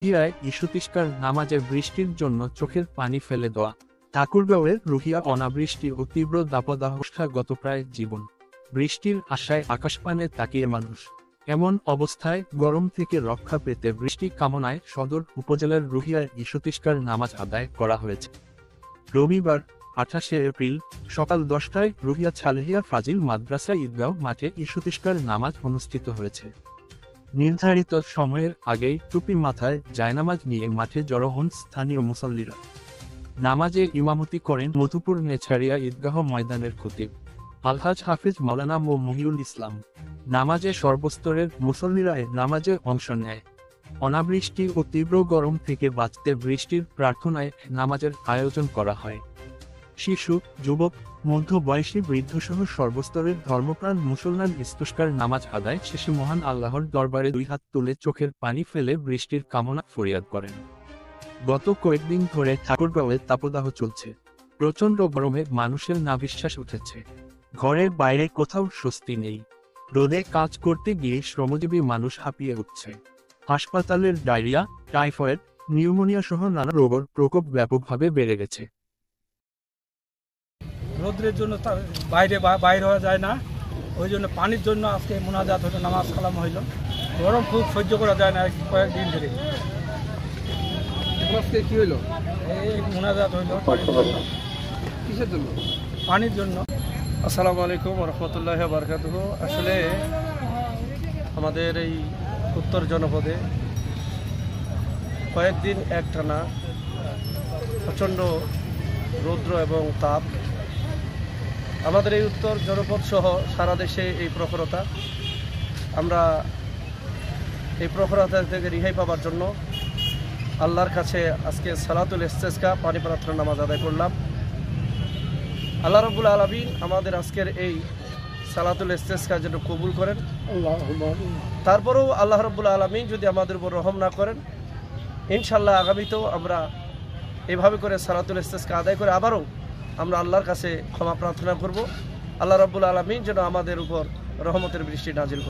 রুহিয়ায় ইশুতিষ্কার নামাজে বৃষ্টির জন্য চোখের পানি ফেলে দেওয়া। ঠাকুরগাঁওয়ের রুহিয়া অনাবৃষ্টি ও তীব্র দাবদাহস্থা গত প্রায় জীবন। বৃষ্টির আশায় আকাশপানে তাকিয়ে মানুষ। এমন অবস্থায় গরম থেকে রক্ষা পেতে বৃষ্টি কামনায় সদর উপজেলার রুহিয়ার ইশুতিষ্কার নামাজ আদায় করা হয়েছে। রবিবার 28শে এপ্রিল সকাল 10টায় রুহিয়া ছালেহিয়া ফাজিল মাদ্রাসা ঈদগাঁও মাঠে ইশুতিষ্কার নামাজ অনুষ্ঠিত হয়েছে। নির্ধারিত সময়ের আগেই টুপি মাথায় জায়নামাজ নিয়ে মাঠে জড়ো হন স্থানীয় মুসল্লিরা। নামাজে ইমামতি করেন মধুপুর নেছারিয়া ঈদগাহ ময়দানের খতিব আলহাজ হাফিজ মাওলানা মহিউল ইসলাম। নামাজে সর্বস্তরের মুসল্লিরা নামাজে অংশ নেয়। অনাবৃষ্টি ও তীব্র গরম থেকে বাঁচতে বৃষ্টির প্রার্থনায় নামাজের আয়োজন করা হয়। শিশু, যুবক, মধ্যবয়সী, বৃদ্ধসহ সর্বস্তরের ধর্মপ্রাণ মুসলমান ইস্তুষ্কার নামাজ আদায় শেষে মহান আল্লাহর দরবারে দুই হাত তুলে চোখের পানি ফেলে বৃষ্টির কামনা ফরিয়াদ করেন। গত কয়েকদিন ধরে ঠাকুরগাঁওয়ে তাপদাহ চলছে। প্রচণ্ড গরমে মানুষের নাভিশ্বাস উঠেছে। ঘরের বাইরে কোথাও স্বস্তি নেই। রোদে কাজ করতে গিয়ে শ্রমজীবী মানুষ হাঁপিয়ে উঠছে। হাসপাতালের ডায়রিয়া, টাইফয়েড, নিউমোনিয়া সহ নানা রোগের প্রকোপ ব্যাপকভাবে বেড়ে গেছে। রোদ্রের জন্য বাইরে হওয়া যায় না, ওই জন্য পানির জন্য আজকে মোনাজাত হলো, নামাজ কালাম হইল। গরম খুব সহ্য করা যায় না কয়েকদিন ধরে। আজকে কি হইলো? এই মোনাজাত হইল কিসের জন্য? পানির জন্য। আসসালামু আলাইকুম রহমতুল্লাহ বারকাতুহু। আসলে আমাদের এই উত্তর জনপদে কয়েকদিন একটানা প্রচণ্ড রৌদ্র এবং তাপ। আমাদের এই উত্তর জনপদ সহ সারা দেশে এই প্রখরতা। আমরা এই প্রখরতা থেকে রেহাই পাওয়ার জন্য আল্লাহর কাছে আজকে সালাতুল ইস্তেসকা পানি প্রার্থনা নামাজ আদায় করলাম। আল্লাহ রাব্বুল আলামিন আমাদের আজকের এই সালাতুল ইস্তেসকা যেন কবুল করেন। তারপরেও আল্লাহ রাব্বুল আলামিন যদি আমাদের উপর রহম না করেন, ইনশাল্লাহ আগামীতেও আমরা এভাবে করে সালাতুল ইস্তেসকা আদায় করে আবারও আমরা আল্লাহর কাছে ক্ষমা প্রার্থনা করব। আল্লাহ রাব্বুল আলামিন যেন আমাদের উপর রহমতের বৃষ্টি নাজিল করেন।